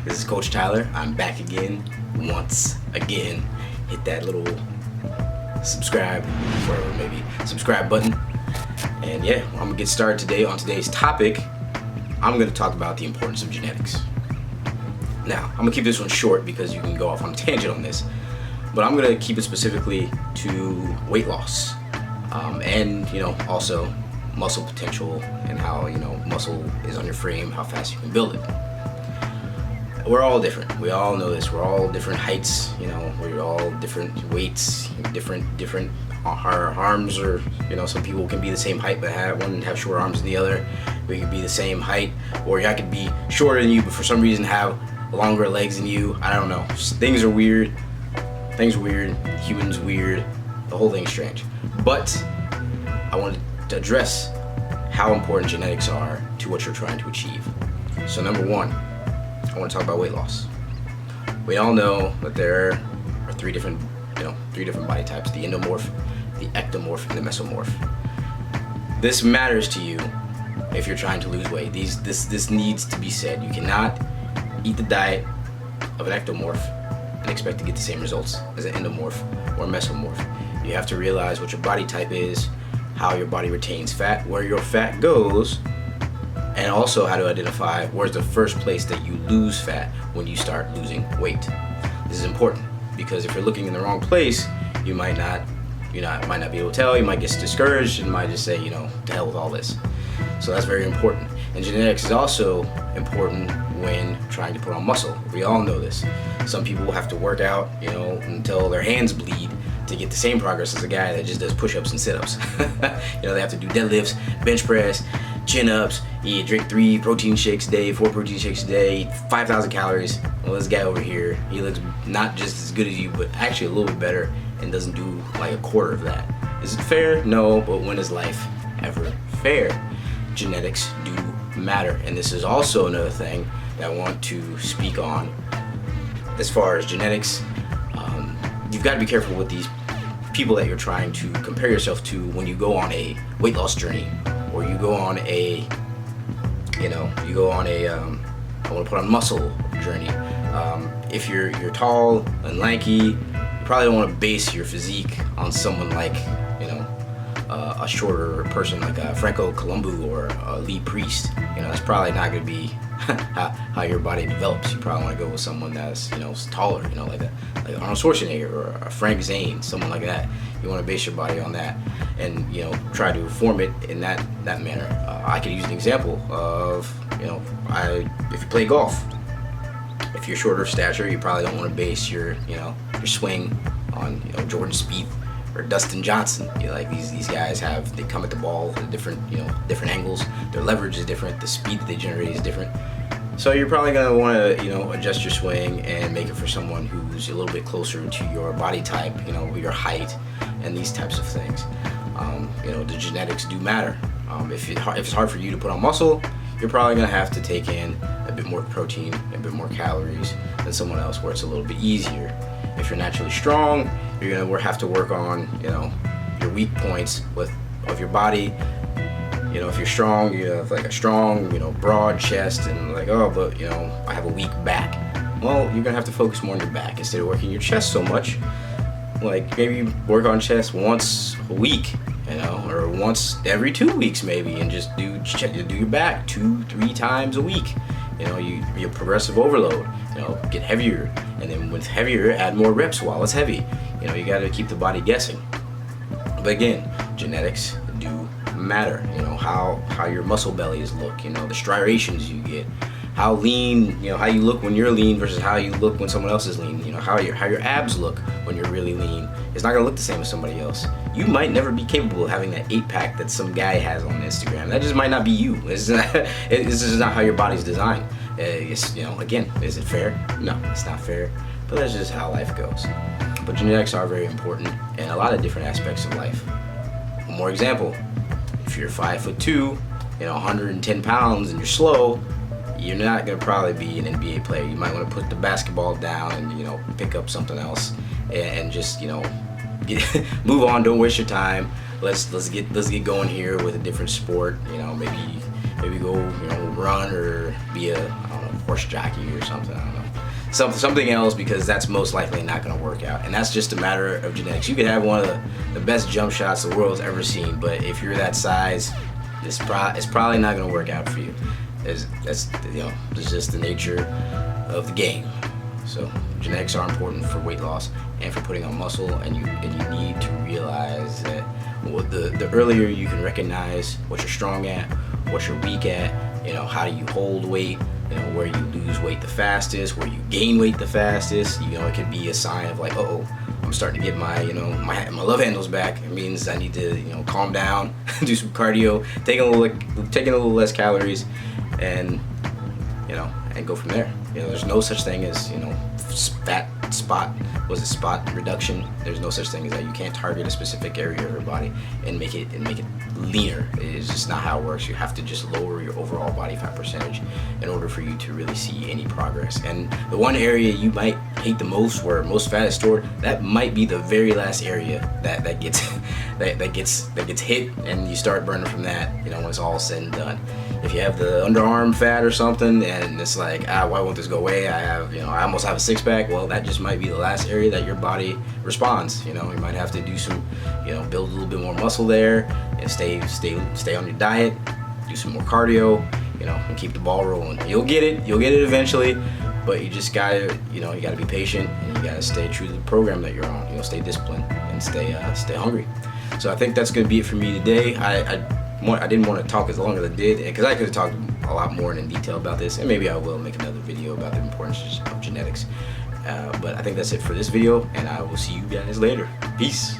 This is Coach Tyler. I'm back again, once again. Hit that little subscribe, or maybe subscribe button. And yeah, I'm gonna get started today on today's topic. I'm gonna talk about the importance of genetics. Now, I'm gonna keep this one short because you can go off on a tangent on this, but I'm gonna keep it specifically to weight loss, and also muscle potential and how muscle is on your frame, how fast you can build it. We're all different. We all know this. We're all different heights. We're all different weights, different our arms are. Some people can be the same height but have shorter arms than the other. We could be the same height, or I could be shorter than you but for some reason have longer legs than you. I don't know. Things are weird. Humans weird. The whole thing's strange. But I wanted to address how important genetics are to what you're trying to achieve. So number one, I want to talk about weight loss. We all know that there are three different body types: the endomorph, the ectomorph, and the mesomorph. This matters to you if you're trying to lose weight. This needs to be said. You cannot eat the diet of an ectomorph and expect to get the same results as an endomorph or mesomorph. You have to realize what your body type is, how your body retains fat, where your fat goes, and also how to identify where's the first place that you lose fat when you start losing weight. This is important because if you're looking in the wrong place, you might not be able to tell. You might get discouraged and might just say, to hell with all this. So that's very important. And genetics is also important when trying to put on muscle. We all know this. Some people have to work out, until their hands bleed to get the same progress as a guy that just does push-ups and sit-ups. They have to do deadlifts, bench press, chin-ups, drink 3 protein shakes a day, 4 protein shakes a day, eat 5,000 calories. Well, this guy over here, he looks not just as good as you, but actually a little bit better and doesn't do like a quarter of that. Is it fair? No, but when is life ever fair? Genetics do matter, and this is also another thing that I want to speak on. As far as genetics, you've got to be careful with these people that you're trying to compare yourself to when you go on a weight loss journey, or you go on a I want to put on muscle journey. If you're tall and lanky, you probably don't want to base your physique on someone like a shorter person like Franco Columbu or Lee Priest. That's probably not going to be how your body develops. You probably want to go with someone that's taller, like Arnold Schwarzenegger or a Frank Zane, someone like that. You want to base your body on that, and try to form it in that manner. I could use an example of if you play golf. If you're shorter of stature, you probably don't want to base your swing on Jordan Spieth or Dustin Johnson. These guys they come at the ball at different angles. Their leverage is different. The speed that they generate is different. So you're probably gonna want to adjust your swing and make it for someone who's a little bit closer to your body type, your height and these types of things. The genetics do matter. If it's hard for you to put on muscle, you're probably gonna have to take in a bit more protein, a bit more calories than someone else where it's a little bit easier. If you're naturally strong, you're gonna have to work on your weak points of your body. If you're strong, you have like a strong broad chest and I have a weak back. Well, you're gonna have to focus more on your back instead of working your chest so much. Maybe work on chest once a week, or once every 2 weeks maybe, and just do your back 2-3 times a week. You progressive overload. Get heavier, and then with heavier, add more reps while it's heavy. You got to keep the body guessing. But again, genetics do matter. How your muscle bellies look. The striations you get. How lean, how you look when you're lean versus how you look when someone else is lean. How your abs look when you're really lean. It's not gonna look the same as somebody else. You might never be capable of having that 8-pack that some guy has on Instagram. That just might not be you. It's just not how your body's designed. Again, is it fair? No, it's not fair. But that's just how life goes. But genetics are very important in a lot of different aspects of life. One more example: if you're 5'2", 110 pounds, and you're slow, you're not gonna probably be an NBA player. You might want to put the basketball down and pick up something else and just move on. Don't waste your time. Let's get going here with a different sport. Maybe go run or be a horse jockey or something, I don't know. Something else, because that's most likely not going to work out, and that's just a matter of genetics. You could have one of the best jump shots the world's ever seen, but if you're that size, it's probably not going to work out for you. That's just the nature of the game. So genetics are important for weight loss and for putting on muscle, and you need to realize that the earlier you can recognize what you're strong at, what you're weak at, how do you hold weight, where you lose weight the fastest, where you gain weight the fastest, it could be a sign of like, oh, I'm starting to get my love handles back. It means I need to, calm down, do some cardio, taking a little less calories, and go from there. There's no such thing as, spot reduction. There's no such thing as that. You can't target a specific area of your body and make it leaner. It's just not how it works. You have to just lower your overall body fat percentage in order for you to really see any progress. And the one area you might hate the most, where most fat is stored, that might be the very last area that gets hit, and you start burning from that, when it's all said and done. If you have the underarm fat or something, and it's like, why won't this go away? I almost have a six pack. Well, that just might be the last area that your body responds. You might have to do some, build a little bit more muscle there, and stay on your diet, do some more cardio, and keep the ball rolling. You'll get it eventually, but you just gotta, you gotta be patient, and you gotta stay true to the program that you're on. Stay disciplined and stay hungry. So I think that's gonna be it for me today. I didn't want to talk as long as I did, because I could have talked a lot more in detail about this, and maybe I will make another video about the importance of genetics. But I think that's it for this video, and I will see you guys later. Peace.